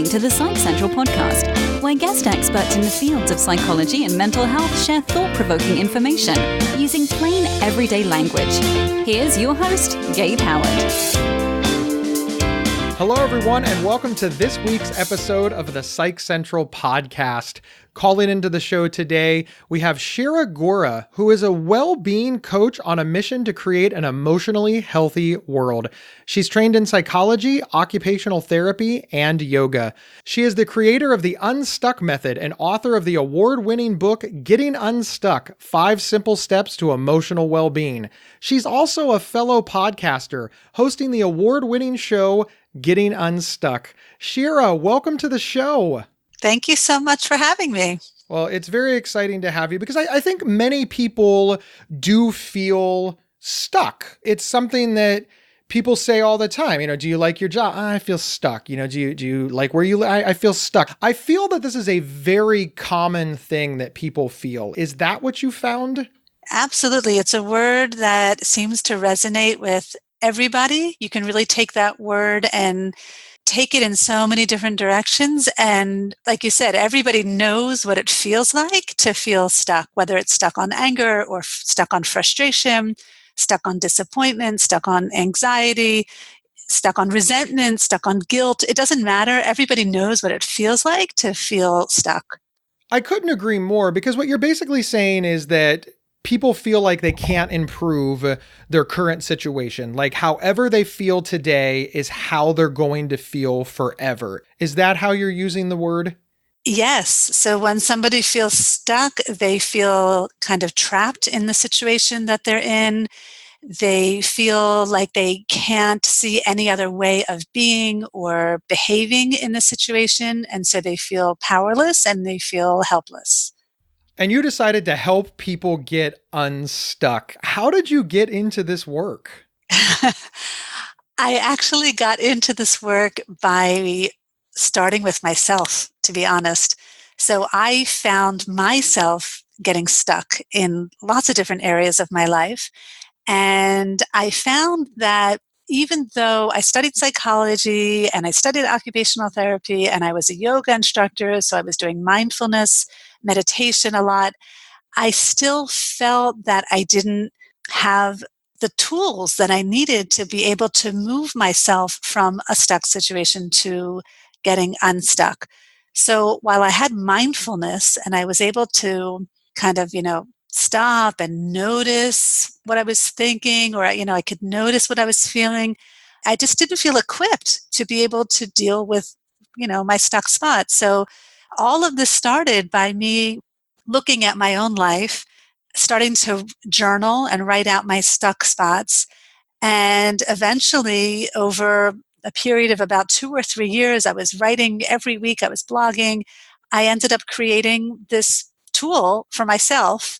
to the Psych Central podcast, where guest experts in the fields of psychology and mental health share thought-provoking information using plain, everyday language. Here's your host, Gabe Howard. Hello, everyone, and welcome to this week's episode of the Psych Central podcast. Calling into the show today, we have Shira Gura, who is a well-being coach on a mission to create an emotionally healthy world. She's trained in psychology, occupational therapy, and yoga. She is the creator of the unSTUCK method and author of the award-winning book, Getting Unstuck: 5 Simple Steps to Emotional Well-Being. She's also a fellow podcaster, hosting the award-winning show, Getting Unstuck. Shira, welcome to the show. Thank you so much for having me. Well, it's very exciting to have you because I think many people do feel stuck. It's something that people say all the time. Do you like your job? I feel stuck. Do you like where you live? I feel stuck. I feel that this is a very common thing that people feel. Is that what you found? Absolutely. It's a word that seems to resonate with everybody. You can really take that word and take it in so many different directions. And like you said, everybody knows what it feels like to feel stuck, whether it's stuck on anger or stuck on frustration, stuck on disappointment, stuck on anxiety, stuck on resentment, stuck on guilt. It doesn't matter. Everybody knows what it feels like to feel stuck. I couldn't agree more, because what you're basically saying is that people feel like they can't improve their current situation. Like however they feel today is how they're going to feel forever. Is that how you're using the word? Yes. So when somebody feels stuck, they feel kind of trapped in the situation that they're in. They feel like they can't see any other way of being or behaving in the situation. And so they feel powerless and they feel helpless. And you decided to help people get unstuck. How did you get into this work? I actually got into this work by starting with myself, to be honest. So I found myself getting stuck in lots of different areas of my life. And I found that even though I studied psychology and I studied occupational therapy and I was a yoga instructor, so I was doing mindfulness, meditation a lot, I still felt that I didn't have the tools that I needed to be able to move myself from a stuck situation to getting unstuck. So while I had mindfulness and I was able to kind of, stop and notice what I was thinking, or, I could notice what I was feeling, I just didn't feel equipped to be able to deal with, my stuck spot. So all of this started by me looking at my own life, starting to journal and write out my stuck spots. And eventually, over a period of about 2 or 3 years, I was writing every week, I was blogging. I ended up creating this tool for myself.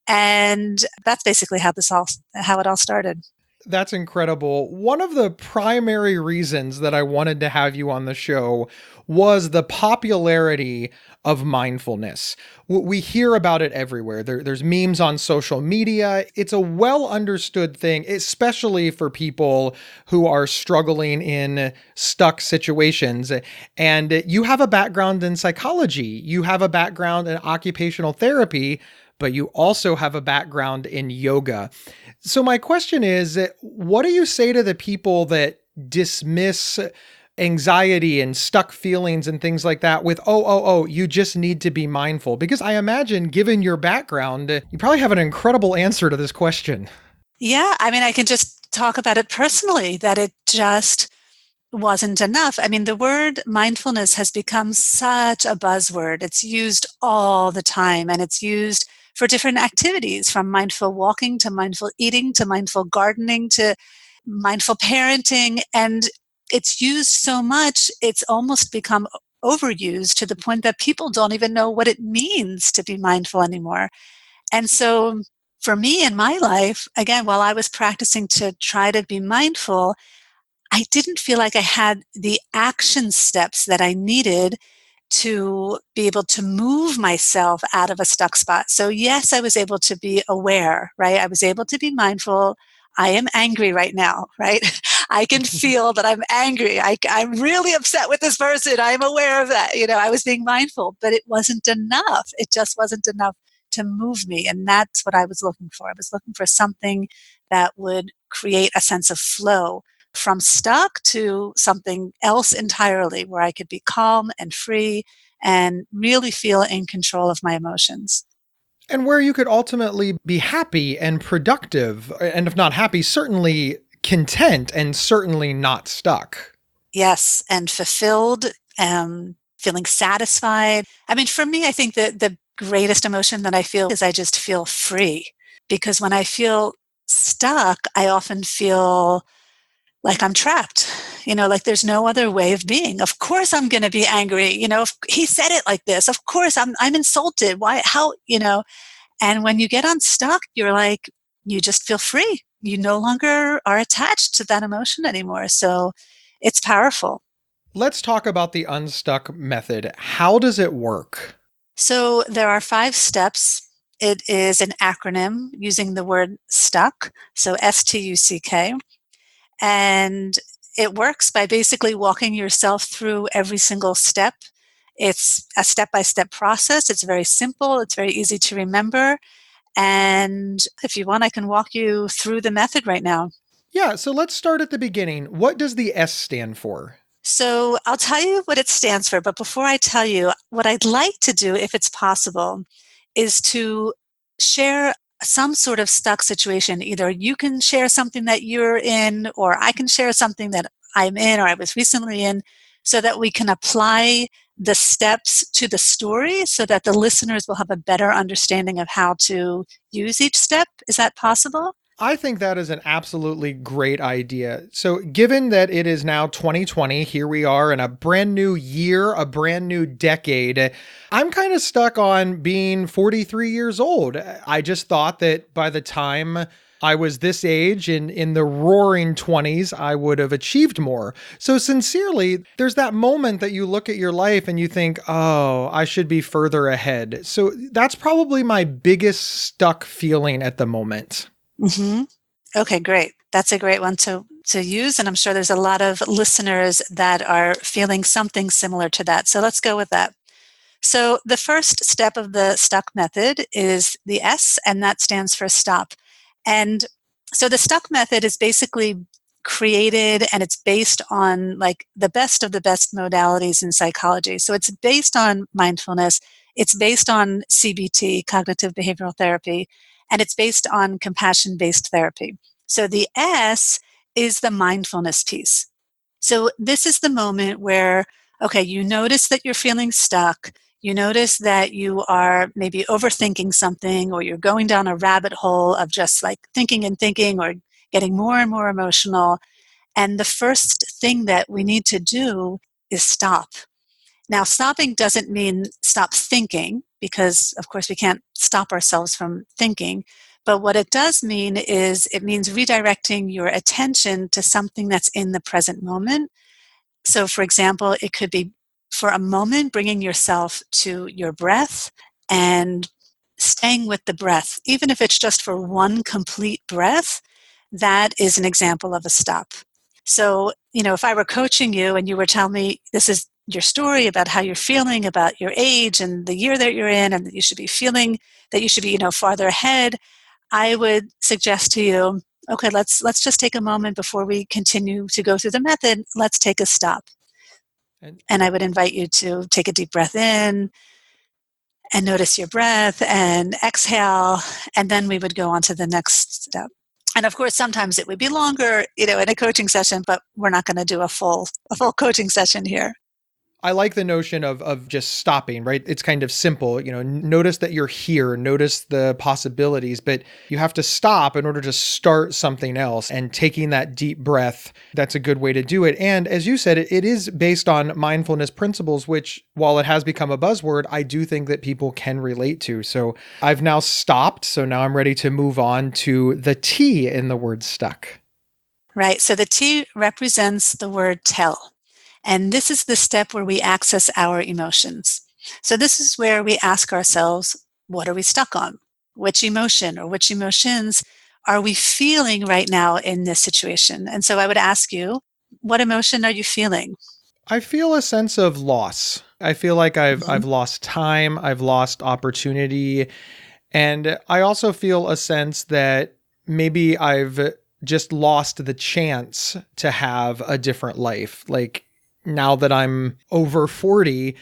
And that's basically how it all started. That's incredible. One of the primary reasons that I wanted to have you on the show was the popularity of mindfulness. We hear about it everywhere. There's memes on social media. It's a well understood thing, especially for people who are struggling in stuck situations. And you have a background in psychology. You have a background in occupational therapy, but you also have a background in yoga. So my question is, what do you say to the people that dismiss anxiety and stuck feelings and things like that with, you just need to be mindful? Because I imagine, given your background, you probably have an incredible answer to this question. Yeah, I can just talk about it personally, that it just wasn't enough. The word mindfulness has become such a buzzword. It's used all the time, and it's used for different activities, from mindful walking to mindful eating to mindful gardening to mindful parenting. And it's used so much, it's almost become overused to the point that people don't even know what it means to be mindful anymore. And so for me in my life, again, while I was practicing to try to be mindful, I didn't feel like I had the action steps that I needed to be able to move myself out of a stuck spot. So yes, I was able to be aware, right? I was able to be mindful. I am angry right now, right? I can feel that I'm angry. I'm really upset with this person. I'm aware of that. I was being mindful, but it wasn't enough. It just wasn't enough to move me. And that's what I was looking for. I was looking for something that would create a sense of flow from stuck to something else entirely, where I could be calm and free and really feel in control of my emotions. And where you could ultimately be happy and productive, and if not happy, certainly content and certainly not stuck. Yes, and fulfilled, feeling satisfied. I mean, for me, I think that the greatest emotion that I feel is I just feel free. Because when I feel stuck, I often feel like I'm trapped, like there's no other way of being. Of course I'm going to be angry. If he said it like this, of course I'm insulted. Why, how, and when you get unstuck, you're like, you just feel free. You no longer are attached to that emotion anymore. So it's powerful. Let's talk about the unstuck method. How does it work? So there are 5 steps. It is an acronym using the word stuck. So STUCK. And it works by basically walking yourself through every single step. It's a step-by-step process. It's very simple. It's very easy to remember. And if you want, I can walk you through the method right now. Yeah, so let's start at the beginning. What does the S stand for? So I'll tell you what it stands for. But before I tell you, what I'd like to do, if it's possible, is to share some sort of stuck situation. Either you can share something that you're in, or I can share something that I'm in or I was recently in, so that we can apply the steps to the story so that the listeners will have a better understanding of how to use each step. Is that possible? I think that is an absolutely great idea. So, given that it is now 2020, here we are in a brand new year, a brand new decade, I'm kind of stuck on being 43 years old. I just thought that by the time I was this age in the roaring 20s, I would have achieved more. So, sincerely, there's that moment that you look at your life and you think, oh, I should be further ahead. So, that's probably my biggest stuck feeling at the moment. Mm-hmm. Okay, great. That's a great one to use. And I'm sure there's a lot of listeners that are feeling something similar to that. So let's go with that. So the first step of the stuck method is the S, and that stands for stop. And so the stuck method is basically created, and it's based on like the best of the best modalities in psychology. So it's based on mindfulness, it's based on CBT, cognitive behavioral therapy, and it's based on compassion based therapy. So the S is the mindfulness piece. So this is the moment where, okay, you notice that you're feeling stuck. You notice that you are maybe overthinking something, or you're going down a rabbit hole of just like thinking and thinking, or getting more and more emotional. And the first thing that we need to do is stop. Now, stopping doesn't mean stop thinking, because of course we can't stop ourselves from thinking. But what it does mean is it means redirecting your attention to something that's in the present moment. So, for example, it could be for a moment bringing yourself to your breath and staying with the breath. Even if it's just for one complete breath, that is an example of a stop. So, if I were coaching you and you were telling me this is your story about how you're feeling about your age and the year that you're in, and that you should be feeling that you should be, farther ahead, I would suggest to you, okay, let's just take a moment before we continue to go through the method. Let's take a stop. And And I would invite you to take a deep breath in and notice your breath and exhale. And then we would go on to the next step. And of course, sometimes it would be longer, in a coaching session, but we're not going to do a full coaching session here. I like the notion of just stopping, right? It's kind of simple, notice that you're here, notice the possibilities, but you have to stop in order to start something else. And taking that deep breath, that's a good way to do it. And as you said, it is based on mindfulness principles, which, while it has become a buzzword, I do think that people can relate to. So I've now stopped. So now I'm ready to move on to the T in the word stuck. Right. So the T represents the word tell. And this is the step where we access our emotions. So this is where we ask ourselves, what are we stuck on? Which emotion or which emotions are we feeling right now in this situation? And so I would ask you, what emotion are you feeling? I feel a sense of loss. I feel like Mhm. I've lost time, I've lost opportunity, and I also feel a sense that maybe I've just lost the chance to have a different life. Like now that I'm over 40,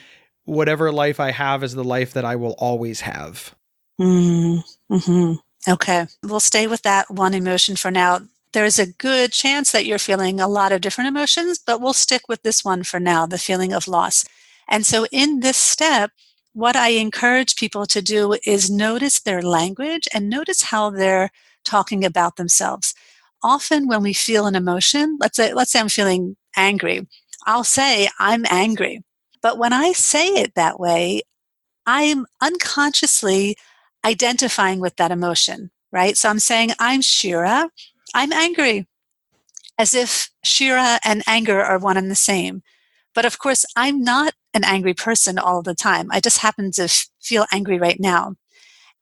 whatever life I have is the life that I will always have. Mm-hmm. Okay, we'll stay with that one emotion for now. There's a good chance that you're feeling a lot of different emotions, but we'll stick with this one for now, the feeling of loss. And so in this step, what I encourage people to do is notice their language and notice how they're talking about themselves. Often when we feel an emotion, let's say I'm feeling angry, I'll say I'm angry. But when I say it that way, I'm unconsciously identifying with that emotion, right? So I'm saying, I'm Shira, I'm angry, as if Shira and anger are one and the same. But of course, I'm not an angry person all the time. I just happen to feel angry right now.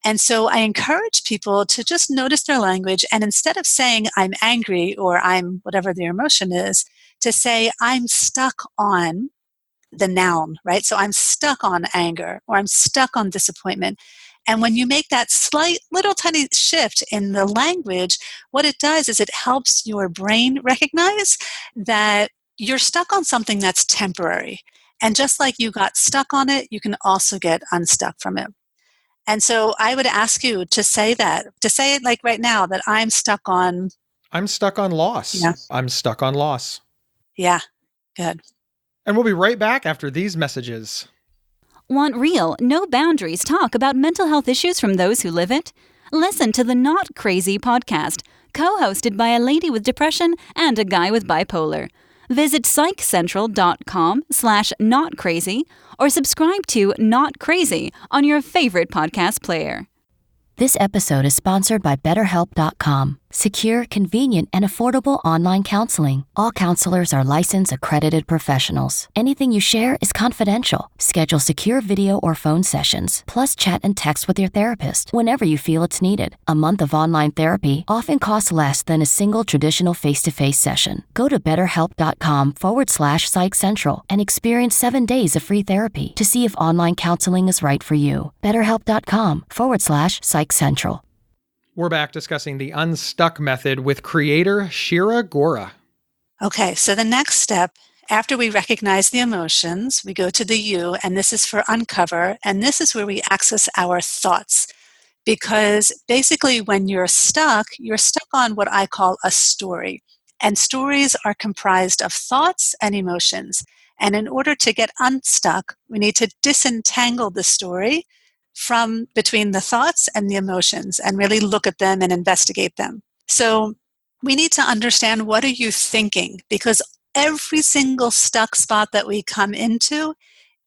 And so I encourage people to just notice their language. And instead of saying I'm angry or I'm whatever their emotion is, to say I'm stuck on the noun, right? So I'm stuck on anger or I'm stuck on disappointment. And when you make that slight little tiny shift in the language, what it does is it helps your brain recognize that you're stuck on something that's temporary. And just like you got stuck on it, you can also get unstuck from it. And so I would ask you to say that, to say it like right now that I'm stuck on, I'm stuck on loss. yeah, I'm stuck on loss. yeah, good. And we'll be right back after these messages. Want real, no boundaries talk about mental health issues from those who live it? Listen to the Not Crazy podcast, co-hosted by a lady with depression and a guy with bipolar. Visit psychcentral.com/notcrazy or subscribe to Not Crazy on your favorite podcast player. This episode is sponsored by BetterHelp.com. Secure, convenient, and affordable online counseling. All counselors are licensed, accredited professionals. Anything you share is confidential. Schedule secure video or phone sessions, plus chat and text with your therapist whenever you feel it's needed. A month of online therapy often costs less than a single traditional face-to-face session. Go to BetterHelp.com/PsychCentral and experience 7 days of free therapy to see if online counseling is right for you. BetterHelp.com/PsychCentral. We're back discussing the unSTUCK method with creator Shira Gura. Okay, so the next step, after we recognize the emotions, we go to the U, and this is for uncover, and this is where we access our thoughts. Because basically, when you're stuck on what I call a story. And stories are comprised of thoughts and emotions. And in order to get unstuck, we need to disentangle the story from between the thoughts and the emotions and really look at them and investigate them. So we need to understand, what are you thinking? Because every single stuck spot that we come into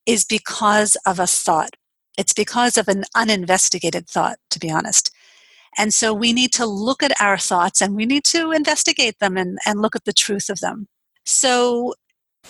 is because of a thought. It's because of an uninvestigated thought, to be honest. And so we need to look at our thoughts and we need to investigate them and look at the truth of them. So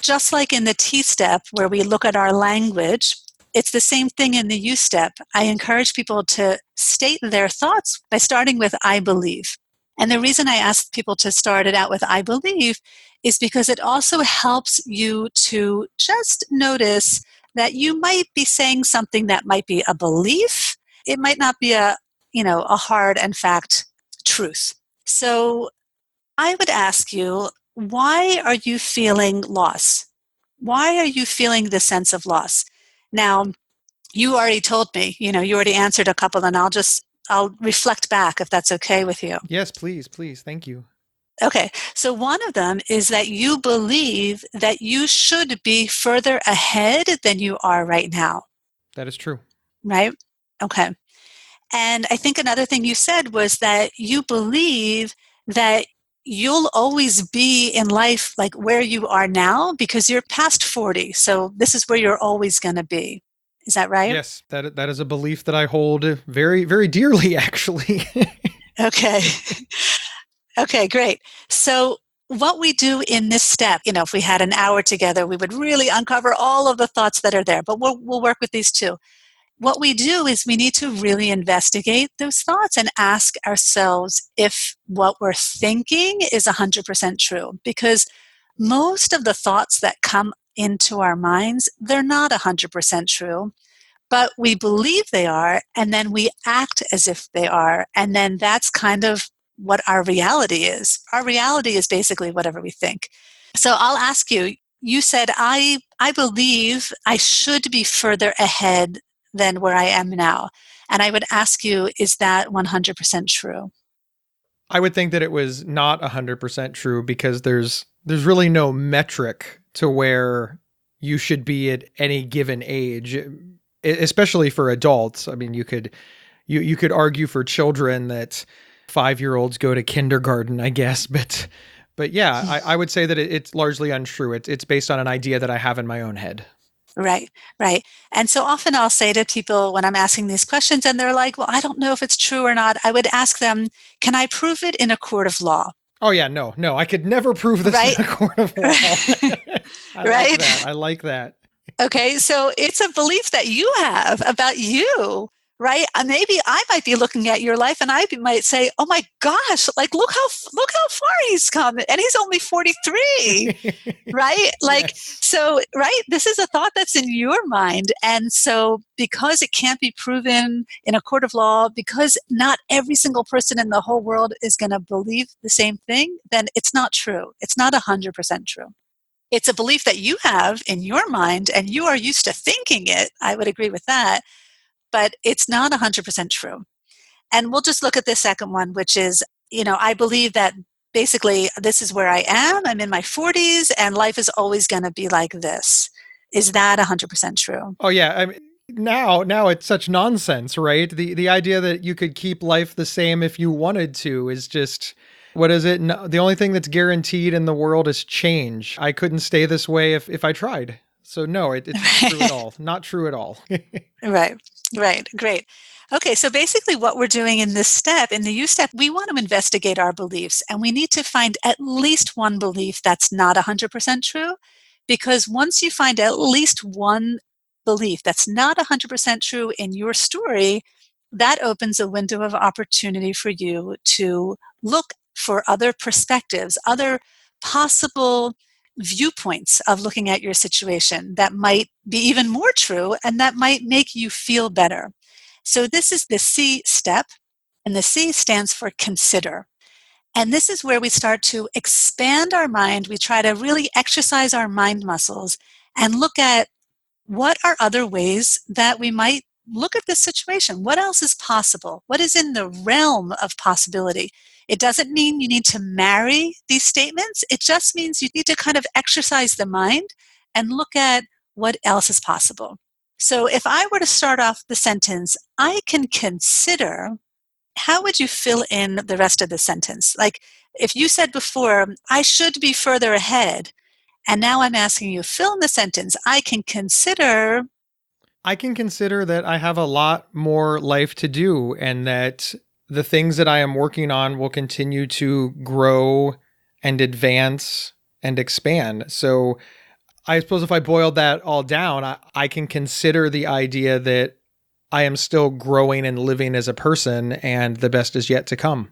just like in the T step where we look at our language, it's the same thing in the U step. I encourage people to state their thoughts by starting with I believe. And the reason I ask people to start it out with I believe is because it also helps you to just notice that you might be saying something that might be a belief. It might not be a hard and fact truth. So I would ask you, why are you feeling loss? Why are you feeling the sense of loss? Now, you already told me, you already answered a couple, and I'll reflect back if that's okay with you. Yes, please, please. Thank you. Okay, so one of them is that you believe that you should be further ahead than you are right now, That is true. right? Okay. And I think another thing you said was that you believe that you'll always be in life like where you are now because you're past 40. So this is where you're always going to be. Is that right? Yes, that is a belief that I hold very, very dearly, actually. Okay. Okay, great. So what we do in this step, if we had an hour together, we would really uncover all of the thoughts that are there, but we'll work with these two. what we do is we need to really investigate those thoughts and ask ourselves if what we're thinking is 100% true. Because most of the thoughts that come into our minds, they're not 100% true, but we believe they are, and then we act as if they are. And then that's kind of what our reality is. Our reality is basically whatever we think. So I'll ask you, you said, I believe I should be further ahead than where I am now. And I would ask you, is that 100% true? I would think that it was not 100% true because there's really no metric to where you should be at any given age, especially for adults. I mean, you could argue for children that 5-year-olds go to kindergarten, I guess, but yeah, I would say that it's largely untrue. It's based on an idea that I have in my own head. Right, right. And so often I'll say to people when I'm asking these questions and they're like, well, I don't know if it's true or not, I would ask them, can I prove it in a court of law? Oh yeah, no, I could never prove this Right? in a court of law. Right? I like that. Okay, so it's a belief that you have about you, right? Maybe I might be looking at your life and might say, "Oh my gosh, like look how far he's come and he's only 43." Right? Like, yes. so, right? This is a thought that's in your mind. And so, because it can't be proven in a court of law, because not every single person in the whole world is going to believe the same thing, then it's not true. It's not 100% true. It's a belief that you have in your mind and you are used to thinking it. I would agree with that. But it's not 100% true. And we'll just look at the second one, which is, I believe that basically this is where I am. I'm in my 40s and life is always going to be like this. Is that 100% true? Oh yeah, I mean, now it's such nonsense, right? The idea that you could keep life the same if you wanted to is just, what is it? No, the only thing that's guaranteed in the world is change. I couldn't stay this way if I tried. So no, it's not true at all. Not true at all. Right, right, great. Okay, so basically what we're doing in this step, in the U step, we want to investigate our beliefs and we need to find at least one belief that's not 100% true. Because once you find at least one belief that's not 100% true in your story, that opens a window of opportunity for you to look for other perspectives, other possible viewpoints of looking at your situation that might be even more true and that might make you feel better. So this is the C step, and the C stands for consider. And this is where we start to expand our mind. We try to really exercise our mind muscles and look at what are other ways that we might look at this situation. What else is possible? What is in the realm of possibility? It doesn't mean you need to marry these statements. It just means you need to kind of exercise the mind and look at what else is possible. So if I were to start off the sentence, I can consider, how would you fill in the rest of the sentence? Like if you said before, I should be further ahead, and now I'm asking you, fill in the sentence, I can consider that I have a lot more life to do and that the things that I am working on will continue to grow and advance and expand. So I suppose if I boiled that all down, I can consider the idea that I am still growing and living as a person and the best is yet to come.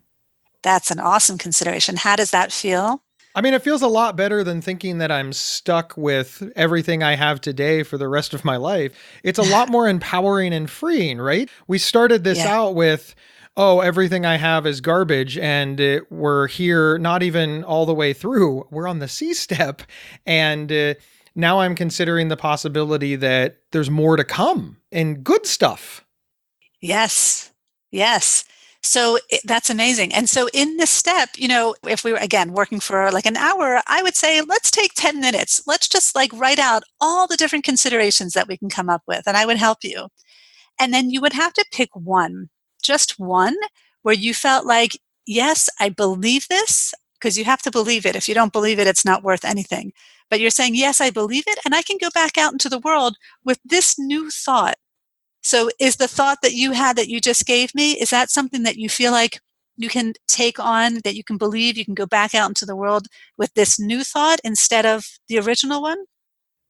That's an awesome consideration. How does that feel? I mean, it feels a lot better than thinking that I'm stuck with everything I have today for the rest of my life. It's a lot more empowering and freeing, right? We started this out with, oh, everything I have is garbage, and we're here not even all the way through. We're on the C step, and now I'm considering the possibility that there's more to come and good stuff. Yes, yes. So that's amazing. And so in this step, if we were, again, working for like an hour, I would say, let's take 10 minutes. Let's just like write out all the different considerations that we can come up with. And I would help you. And then you would have to pick one, just one, where you felt like, yes, I believe this, because you have to believe it. If you don't believe it, it's not worth anything. But you're saying, yes, I believe it, and I can go back out into the world with this new thought. So is the thought that you had that you just gave me, is that something that you feel like you can take on, that you can believe, you can go back out into the world with this new thought instead of the original one?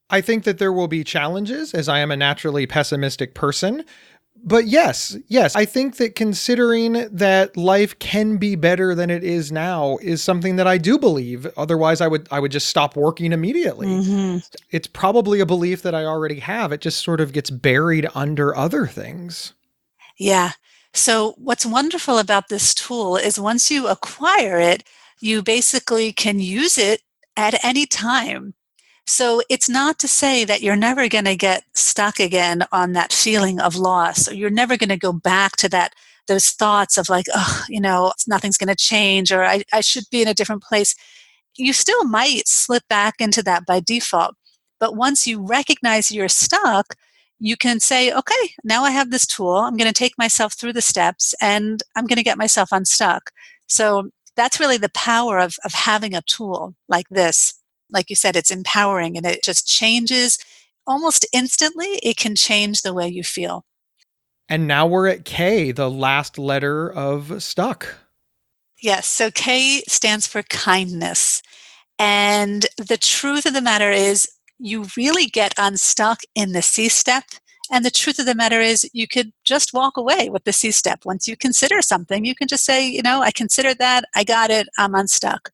I think that there will be challenges, as I am a naturally pessimistic person. But yes, I think that considering that life can be better than it is now is something that I do believe. Otherwise, I would just stop working immediately. Mm-hmm. It's probably a belief that I already have. It just sort of gets buried under other things. Yeah. So what's wonderful about this tool is once you acquire it, you basically can use it at any time. So it's not to say that you're never going to get stuck again on that feeling of loss, or you're never going to go back to those thoughts of like, oh, nothing's going to change, or I should be in a different place. You still might slip back into that by default. But once you recognize you're stuck, you can say, okay, now I have this tool. I'm going to take myself through the steps and I'm going to get myself unstuck. So that's really the power of having a tool like this. Like you said, it's empowering and it just changes almost instantly. It can change the way you feel. And now we're at K, the last letter of stuck. Yes. So K stands for kindness. And the truth of the matter is, you really get unstuck in the C step. And the truth of the matter is, you could just walk away with the C step. Once you consider something, you can just say, I considered that, I got it, I'm unstuck.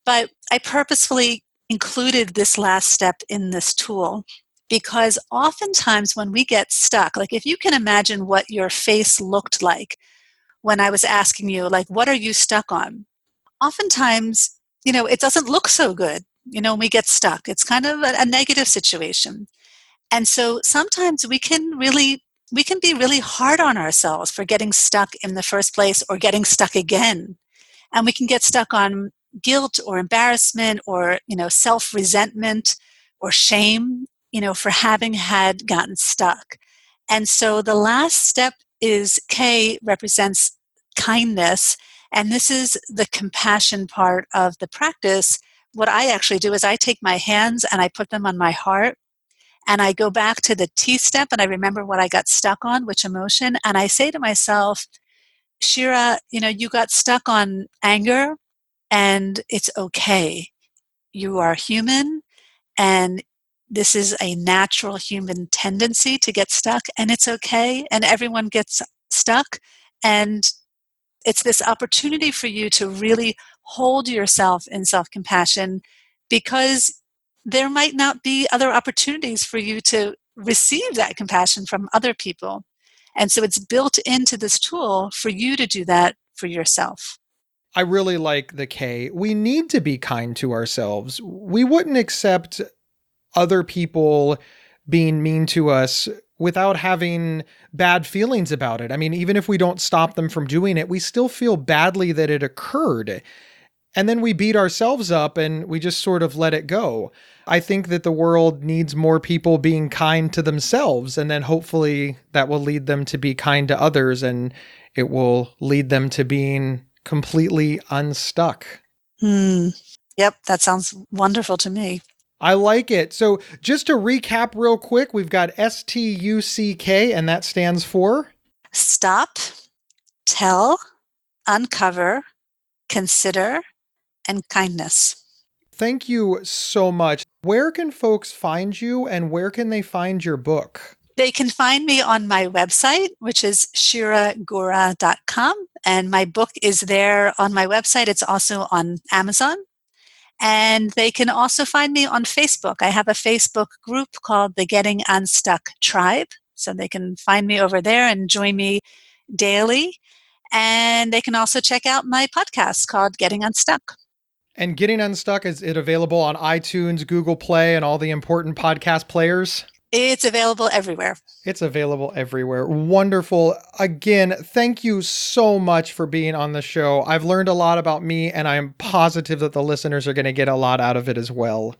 But I purposefully included this last step in this tool because oftentimes when we get stuck, like if you can imagine what your face looked like when I was asking you, like, what are you stuck on? Oftentimes, it doesn't look so good, when we get stuck. It's kind of a negative situation. And so sometimes we can be really hard on ourselves for getting stuck in the first place or getting stuck again. And we can get stuck on guilt or embarrassment or, self-resentment or shame, for having had gotten stuck. And so the last step is K represents kindness. And this is the compassion part of the practice. What I actually do is I take my hands and I put them on my heart and I go back to the T step and I remember what I got stuck on, which emotion. And I say to myself, Shira, you got stuck on anger and it's okay. You are human and this is a natural human tendency to get stuck and it's okay. And everyone gets stuck. And it's this opportunity for you to really hold yourself in self-compassion because there might not be other opportunities for you to receive that compassion from other people. And so it's built into this tool for you to do that for yourself. I really like the K. We need to be kind to ourselves. We wouldn't accept other people being mean to us without having bad feelings about it. I mean, even if we don't stop them from doing it, we still feel badly that it occurred. And then we beat ourselves up and we just sort of let it go. I think that the world needs more people being kind to themselves, and then hopefully that will lead them to be kind to others, and it will lead them to being completely unstuck. Yep, that sounds wonderful to me. I like it. So just to recap real quick, we've got STUCK, and that stands for? Stop, tell, uncover, consider, and kindness. Thank you so much. Where can folks find you and where can they find your book? They can find me on my website, which is shiragura.com. And my book is there on my website. It's also on Amazon. And they can also find me on Facebook. I have a Facebook group called the Getting Unstuck Tribe. So they can find me over there and join me daily. And they can also check out my podcast called Getting Unstuck. And Getting Unstuck, is it available on iTunes, Google Play, and all the important podcast players? It's available everywhere. It's available everywhere. Wonderful. Again, thank you so much for being on the show. I've learned a lot about me, and I'm positive that the listeners are going to get a lot out of it as well.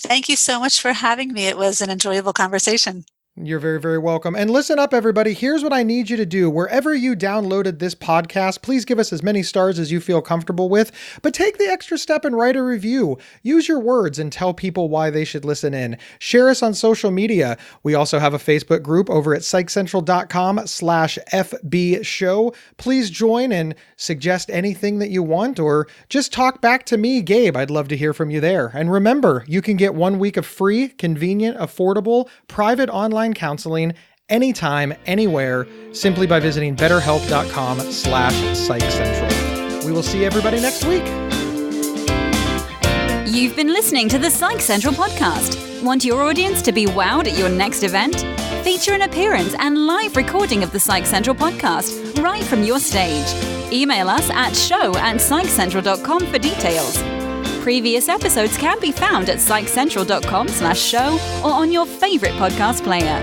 Thank you so much for having me. It was an enjoyable conversation. You're very, very welcome. And listen up, everybody. Here's what I need you to do. Wherever you downloaded this podcast, please give us as many stars as you feel comfortable with, but take the extra step and write a review. Use your words and tell people why they should listen in. Share us on social media. We also have a Facebook group over at psychcentral.com/FB show. Please join and suggest anything that you want, or just talk back to me, Gabe. I'd love to hear from you there. And remember, you can get 1 week of free, convenient, affordable, private online counseling anytime, anywhere, simply by visiting betterhelp.com/psychcentral. We will see everybody next week. You've been listening to the Psych Central podcast. Want your audience to be wowed at your next event? Feature an appearance and live recording of the Psych Central podcast right from your stage. Email us at show@psychcentral.com for details. Previous episodes can be found at psychcentral.com/show or on your favorite podcast player.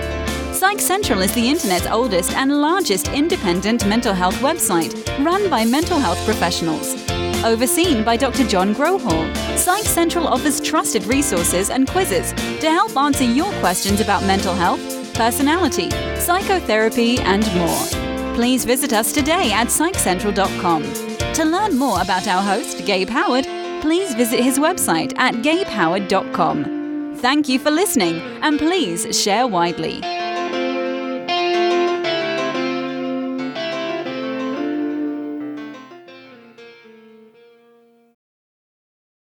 Psych Central is the internet's oldest and largest independent mental health website run by mental health professionals. Overseen by Dr. John Grohall, Psych Central offers trusted resources and quizzes to help answer your questions about mental health, personality, psychotherapy, and more. Please visit us today at psychcentral.com. To learn more about our host, Gabe Howard, please visit his website at gabehoward.com. Thank you for listening, and please share widely.